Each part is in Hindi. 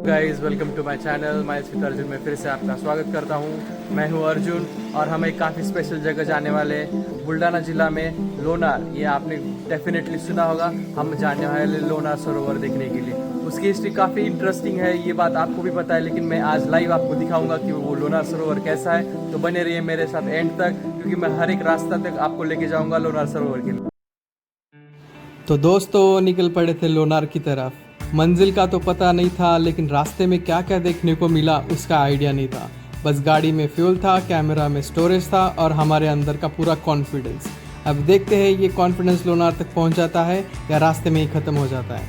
Guys, welcome to my channel miles with Arjun में फिर से आपका स्वागत करता हूं। मैं हूं अर्जुन और हम एक काफ़ी स्पेशल जगह जाने वाले हैं, बुल्डाना ज़िला में लोनार। ये आपने डेफिनेटली सुना होगा। हम जाने वाले लोनार सरोवर देखने के लिए। उसकी हिस्ट्री काफ़ी इंटरेस्टिंग है, ये बात आपको भी पता है, लेकिन मैं आज लाइव आपको दिखाऊंगा कि वो लोनार सरोवर कैसा है। तो बने रहिए मेरे साथ एंड तक, क्योंकि मैं हर एक रास्ता तक आपको लेके जाऊँगा लोनार सरोवर के लिए। तो दोस्तों, निकल पड़े थे लोनार की तरफ। मंजिल का तो पता नहीं था, लेकिन रास्ते में क्या क्या देखने को मिला उसका आइडिया नहीं था। बस गाड़ी में फ्यूल था, कैमरा में स्टोरेज था और हमारे अंदर का पूरा कॉन्फिडेंस। अब देखते हैं ये कॉन्फिडेंस लोनार तक पहुंच जाता है या रास्ते में ही ख़त्म हो जाता है।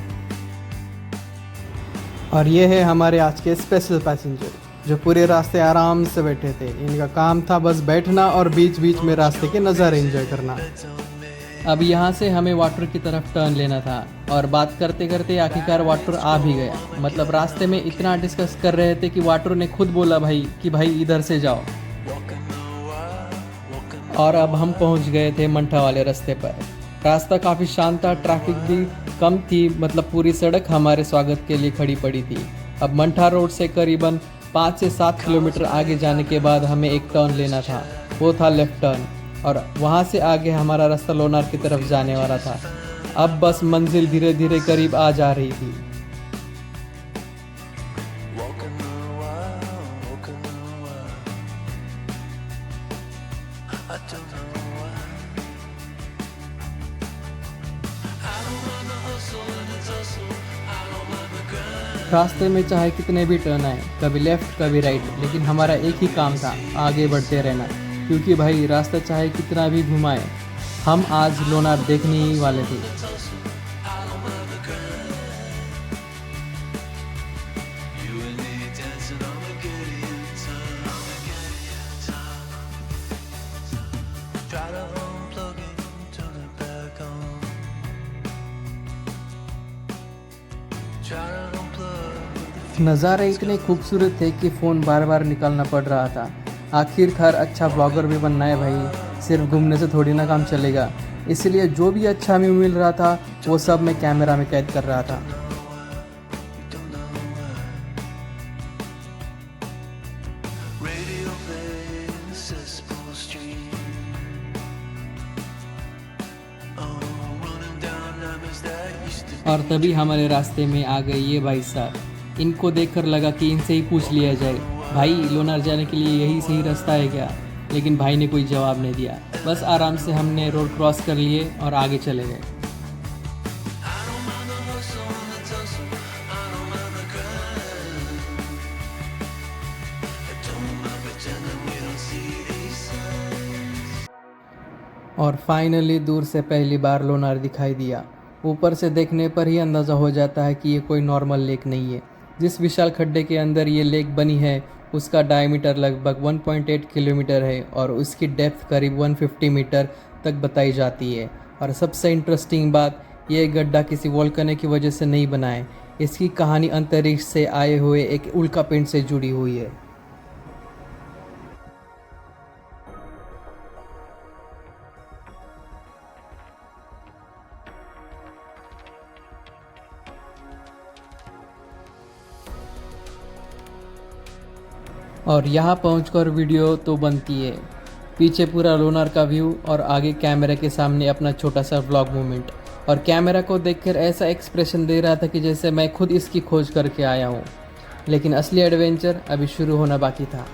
और ये है हमारे आज के स्पेशल पैसेंजर, जो पूरे रास्ते आराम से बैठे थे। इनका काम था बस बैठना और बीच बीच में रास्ते के नज़ारे एंजॉय करना। अब यहाँ से हमें वाटर की तरफ टर्न लेना था और बात करते करते आखिरकार वाटर आ भी गया। मतलब रास्ते में इतना डिस्कस कर रहे थे कि वाटर ने खुद बोला कि भाई इधर से जाओ। और अब हम पहुँच गए थे मंठा वाले रास्ते पर। रास्ता काफ़ी शांत था, ट्रैफिक भी कम थी, मतलब पूरी सड़क हमारे स्वागत के लिए खड़ी पड़ी थी। अब मंठा रोड से करीबन 5 से 7 किलोमीटर आगे जाने के बाद हमें एक टर्न लेना था, वो था लेफ़्ट टर्न। और वहाँ से आगे हमारा रास्ता लोनार की तरफ जाने वाला था। अब बस मंजिल धीरे धीरे करीब आ जा रही थी। रास्ते में चाहे कितने भी टर्न आए, कभी लेफ्ट कभी राइट, लेकिन हमारा एक ही काम था, आगे बढ़ते रहना। क्योंकि भाई रास्ता चाहे कितना भी घुमाए, हम आज लोनार देखने ही वाले थे। नज़ारे इतने खूबसूरत थे कि फ़ोन बार बार निकालना पड़ रहा था। आखिरकार अच्छा ब्लॉगर भी बनना है भाई, सिर्फ घूमने से थोड़ी ना काम चलेगा। इसलिए जो भी अच्छा हमें मिल रहा था वो सब मैं कैमरा में कैद कर रहा था। और तभी हमारे रास्ते में आ गए ये भाई साहब। इनको देखकर लगा कि इनसे ही पूछ लिया जाए, भाई लोनार जाने के लिए यही सही रास्ता है क्या? लेकिन भाई ने कोई जवाब नहीं दिया। बस आराम से हमने रोड क्रॉस कर लिए और आगे चले गए। और फाइनली दूर से पहली बार लोनार दिखाई दिया। ऊपर से देखने पर ही अंदाज़ा हो जाता है कि ये कोई नॉर्मल लेक नहीं है। जिस विशाल खड्डे के अंदर ये लेक बनी है उसका डायमीटर लगभग 1.8 किलोमीटर है और उसकी डेप्थ करीब 150 मीटर तक बताई जाती है। और सबसे इंटरेस्टिंग बात, ये गड्ढा किसी वोल्केनो की वजह से नहीं बना है। इसकी कहानी अंतरिक्ष से आए हुए एक उल्कापिंड से जुड़ी हुई है। और यहाँ पहुँचकर वीडियो तो बनती है। पीछे पूरा लोनार का व्यू और आगे कैमरे के सामने अपना छोटा सा व्लॉग मोमेंट। और कैमरा को देखकर ऐसा एक्सप्रेशन दे रहा था कि जैसे मैं खुद इसकी खोज करके आया हूँ। लेकिन असली एडवेंचर अभी शुरू होना बाकी था।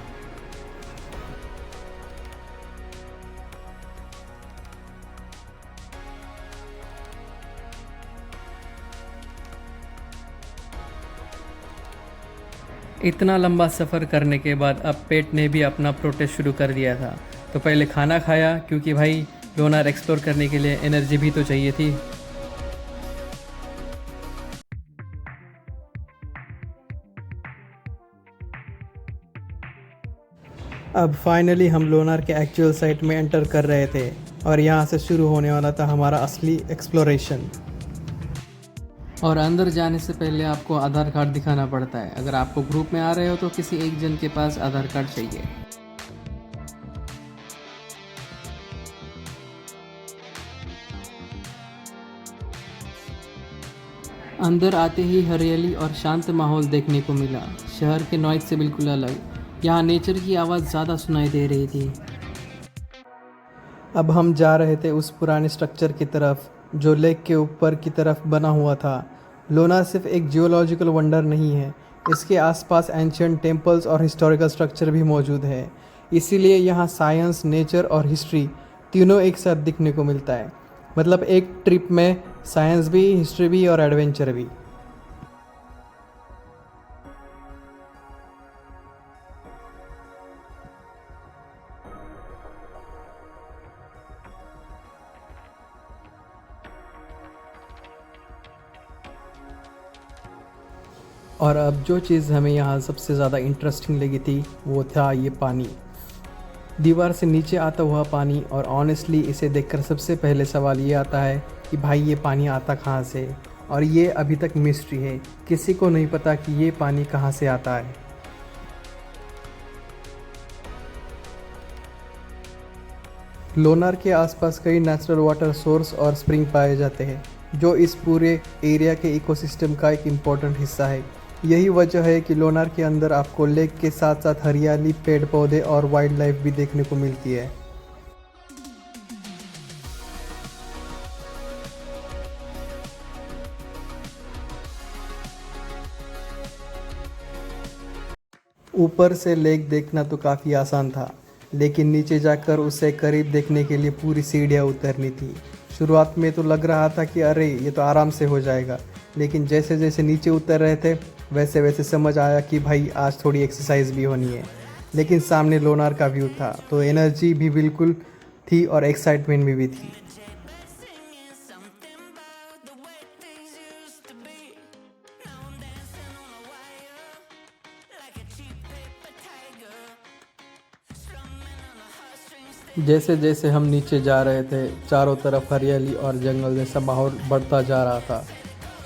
इतना लंबा सफ़र करने के बाद अब पेट ने भी अपना प्रोटेस्ट शुरू कर दिया था। तो पहले खाना खाया, क्योंकि भाई लोनार एक्सप्लोर करने के लिए एनर्जी भी तो चाहिए थी। अब फाइनली हम लोनार के एक्चुअल साइट में एंटर कर रहे थे और यहाँ से शुरू होने वाला था हमारा असली एक्सप्लोरेशन। और अंदर जाने से पहले आपको आधार कार्ड दिखाना पड़ता है। अगर आपको ग्रुप में आ रहे हो तो किसी एक जन के पास आधार कार्ड चाहिए। अंदर आते ही हरियाली और शांत माहौल देखने को मिला, शहर के नॉइज से बिल्कुल अलग। यहाँ नेचर की आवाज़ ज़्यादा सुनाई दे रही थी। अब हम जा रहे थे उस पुराने स्ट्रक्चर की तरफ जो लेक के ऊपर की तरफ बना हुआ था। लोनार सिर्फ एक जियोलॉजिकल वंडर नहीं है, इसके आसपास एंशियंट टेम्पल्स और हिस्टोरिकल स्ट्रक्चर भी मौजूद है। इसीलिए यहाँ साइंस, नेचर और हिस्ट्री तीनों एक साथ दिखने को मिलता है। मतलब एक ट्रिप में साइंस भी, हिस्ट्री भी और एडवेंचर भी। और अब जो चीज़ हमें यहाँ सबसे ज़्यादा इंटरेस्टिंग लगी थी वो था ये पानी, दीवार से नीचे आता हुआ पानी। और ऑनेस्टली इसे देखकर सबसे पहले सवाल ये आता है कि भाई ये पानी आता कहाँ से। और ये अभी तक मिस्ट्री है, किसी को नहीं पता कि ये पानी कहाँ से आता है। लोनार के आसपास कई नेचुरल वाटर सोर्स और स्प्रिंग पाए जाते हैं जो इस पूरे एरिया के इकोसिस्टम का एक इम्पॉर्टेंट हिस्सा है। यही वजह है कि लोनार के अंदर आपको लेक के साथ साथ हरियाली, पेड़ पौधे और वाइल्ड लाइफ भी देखने को मिलती है। ऊपर से लेक देखना तो काफ़ी आसान था, लेकिन नीचे जाकर उसे करीब देखने के लिए पूरी सीढ़ियाँ उतरनी थी। शुरुआत में तो लग रहा था कि अरे ये तो आराम से हो जाएगा, लेकिन जैसे जैसे नीचे उतर रहे थे वैसे वैसे समझ आया कि भाई आज थोड़ी एक्सरसाइज भी होनी है। लेकिन सामने लोनार का व्यू था तो एनर्जी भी बिल्कुल थी और एक्साइटमेंट भी थी। जैसे जैसे हम नीचे जा रहे थे चारों तरफ हरियाली और जंगल जैसा माहौल बढ़ता जा रहा था।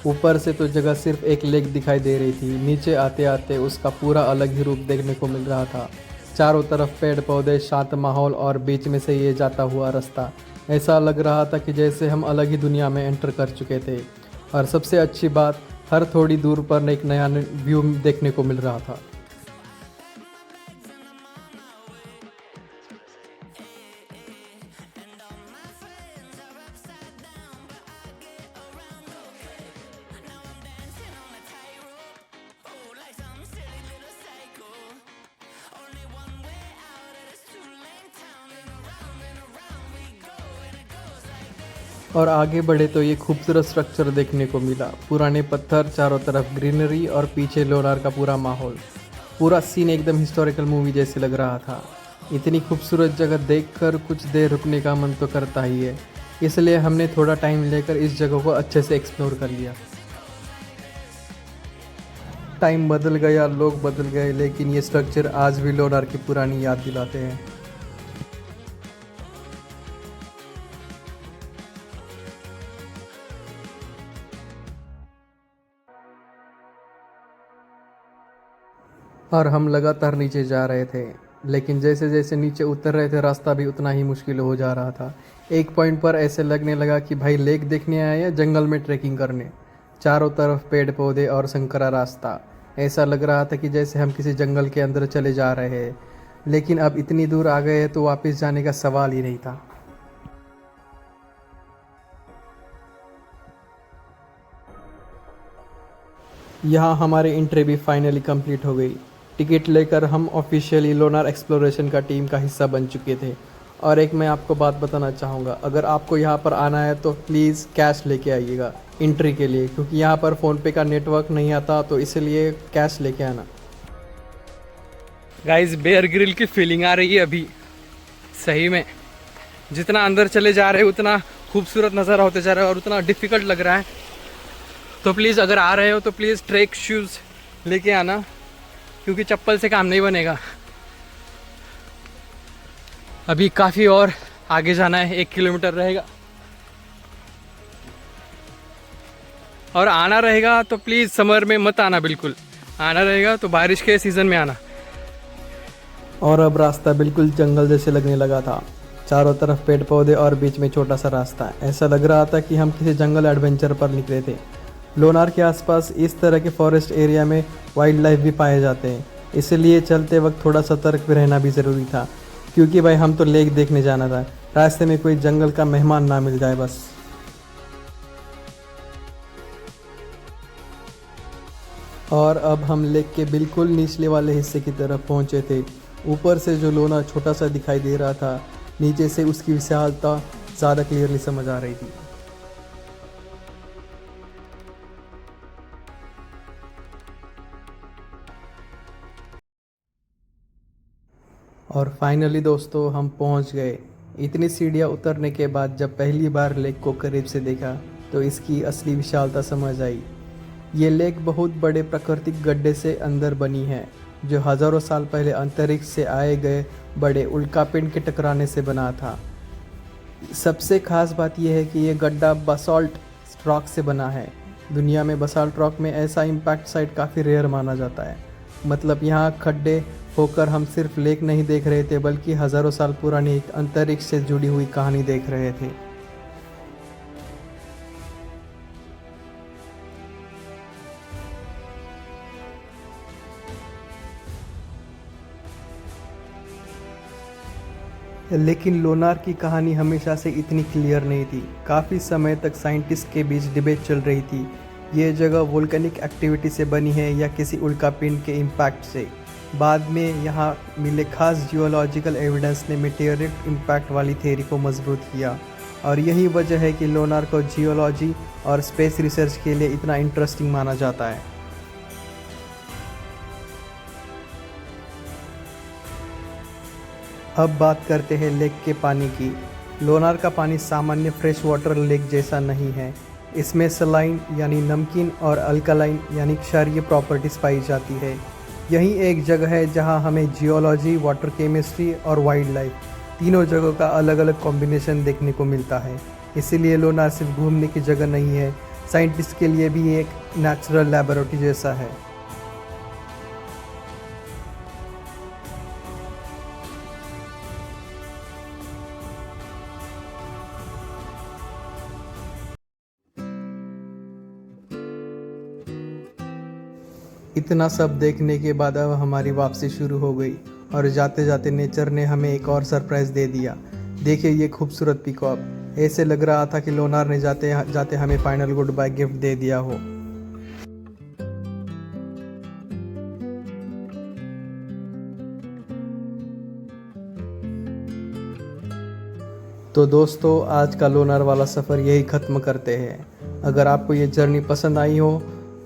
ऊपर से तो जगह सिर्फ एक लेक दिखाई दे रही थी, नीचे आते आते उसका पूरा अलग ही रूप देखने को मिल रहा था। चारों तरफ पेड़ पौधे, शांत माहौल और बीच में से ये जाता हुआ रास्ता। ऐसा लग रहा था कि जैसे हम अलग ही दुनिया में एंटर कर चुके थे। और सबसे अच्छी बात, हर थोड़ी दूर पर एक नया व्यू देखने को मिल रहा था। और आगे बढ़े तो ये खूबसूरत स्ट्रक्चर देखने को मिला, पुराने पत्थर, चारों तरफ ग्रीनरी और पीछे लोनार का पूरा माहौल। पूरा सीन एकदम हिस्टोरिकल मूवी जैसे लग रहा था। इतनी खूबसूरत जगह देखकर कुछ देर रुकने का मन तो करता ही है, इसलिए हमने थोड़ा टाइम लेकर इस जगह को अच्छे से एक्सप्लोर कर लिया। टाइम बदल गया, लोग बदल गए, लेकिन ये स्ट्रक्चर आज भी लोनार की पुरानी याद दिलाते हैं। और हम लगातार नीचे जा रहे थे, लेकिन जैसे जैसे नीचे उतर रहे थे रास्ता भी उतना ही मुश्किल हो जा रहा था। एक पॉइंट पर ऐसे लगने लगा कि भाई लेक देखने आए या जंगल में ट्रैकिंग करने। चारों तरफ पेड़ पौधे और संकरा रास्ता, ऐसा लग रहा था कि जैसे हम किसी जंगल के अंदर चले जा रहे हैं। लेकिन अब इतनी दूर आ गए हैं तो वापस जाने का सवाल ही नहीं था। यहाँ हमारी एंट्री भी फाइनली कंप्लीट हो गई। टिकट लेकर हम ऑफिशियली लोनार एक्सप्लोरेशन का टीम का हिस्सा बन चुके थे। और एक मैं आपको बात बताना चाहूँगा, अगर आपको यहाँ पर आना है तो प्लीज़ कैश लेके आइएगा एंट्री के लिए, क्योंकि यहाँ पर फ़ोनपे का नेटवर्क नहीं आता, तो इसलिए कैश लेके आना। गाइस, बेयर ग्रिल की फीलिंग आ रही है अभी सही में। जितना अंदर चले जा रहे हैं उतना खूबसूरत नज़ारा होते जा रहा है और उतना डिफ़िकल्ट लग रहा है। तो प्लीज़ अगर आ रहे हो तो प्लीज़ ट्रैक शूज़ लेके आना, क्योंकि चप्पल से काम नहीं बनेगा। अभी काफ़ी और आगे जाना है, 1 किलोमीटर रहेगा। और आना रहेगा तो प्लीज़ समर में मत आना, बिल्कुल आना रहेगा तो बारिश के सीज़न में आना। और अब रास्ता बिल्कुल जंगल जैसे लगने लगा था, चारों तरफ पेड़ पौधे और बीच में छोटा सा रास्ता। ऐसा लग रहा था कि हम किसी जंगल एडवेंचर पर निकले थे। लोनार के आसपास इस तरह के फॉरेस्ट एरिया में वाइल्ड लाइफ भी पाए जाते हैं, इसलिए चलते वक्त थोड़ा सतर्क भी रहना भी ज़रूरी था, क्योंकि भाई हम तो लेक देखने जाना था, रास्ते में कोई जंगल का मेहमान ना मिल जाए बस। और अब हम लेक के बिल्कुल निचले वाले हिस्से की तरफ पहुंचे थे। ऊपर से जो लोनार छोटा सा दिखाई दे रहा था, नीचे से उसकी विशालता ज़्यादा क्लियरली समझ आ रही थी। और फाइनली दोस्तों हम पहुंच गए। इतनी सीढ़ियाँ उतरने के बाद जब पहली बार लेक को करीब से देखा तो इसकी असली विशालता समझ आई। ये लेक बहुत बड़े प्राकृतिक गड्ढे से अंदर बनी है, जो हज़ारों साल पहले अंतरिक्ष से आए गए बड़े उल्कापिंड के टकराने से बना था। सबसे खास बात यह है कि ये गड्ढा बसाल्ट रॉक से बना है। दुनिया में बसाल्ट रॉक में ऐसा इम्पैक्ट साइट काफ़ी रेयर माना जाता है। मतलब यहाँ खड्डे होकर हम सिर्फ लेक नहीं देख रहे थे, बल्कि हज़ारों साल पुरानी एक अंतरिक्ष से जुड़ी हुई कहानी देख रहे थे। लेकिन लोनार की कहानी हमेशा से इतनी क्लियर नहीं थी। काफ़ी समय तक साइंटिस्ट के बीच डिबेट चल रही थी, ये जगह वोल्केनिक एक्टिविटी से बनी है या किसी उल्कापिंड के इम्पैक्ट से। बाद में यहाँ मिले खास जियोलॉजिकल एविडेंस ने मेटेरिट इम्पैक्ट वाली थ्योरी को मजबूत किया, और यही वजह है कि लोनार को जियोलॉजी और स्पेस रिसर्च के लिए इतना इंटरेस्टिंग माना जाता है। अब बात करते हैं लेक के पानी की। लोनार का पानी सामान्य फ्रेश वाटर लेक जैसा नहीं है। इसमें सलाइन यानी नमकीन और अल्कलाइन यानी क्षारीय प्रॉपर्टीज़ पाई जाती है। यही एक जगह है जहां हमें जियोलॉजी, वाटर केमिस्ट्री और वाइल्ड लाइफ तीनों जगहों का अलग अलग कॉम्बिनेशन देखने को मिलता है। इसीलिए लोनार सिर्फ घूमने की जगह नहीं है, साइंटिस्ट के लिए भी एक नेचुरल लैबोरेटरी जैसा है। इतना सब देखने के बाद अब हमारी वापसी शुरू हो गई, और जाते जाते नेचर ने हमें एक और सरप्राइज़ दे दिया। देखिए ये खूबसूरत पीकॉक, ऐसे लग रहा था कि लोनार ने जाते जाते हमें फाइनल गुड बाय गिफ्ट दे दिया हो। तो दोस्तों आज का लोनार वाला सफ़र यही ख़त्म करते हैं। अगर आपको ये जर्नी पसंद आई हो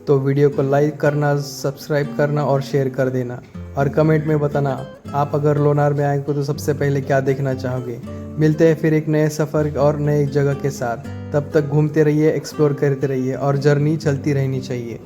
तो वीडियो को लाइक करना, सब्सक्राइब करना और शेयर कर देना, और कमेंट में बताना आप अगर लोनार में आएंगे तो सबसे पहले क्या देखना चाहोगे। मिलते हैं फिर एक नए सफ़र और नए जगह के साथ। तब तक घूमते रहिए, एक्सप्लोर करते रहिए, और जर्नी चलती रहनी चाहिए।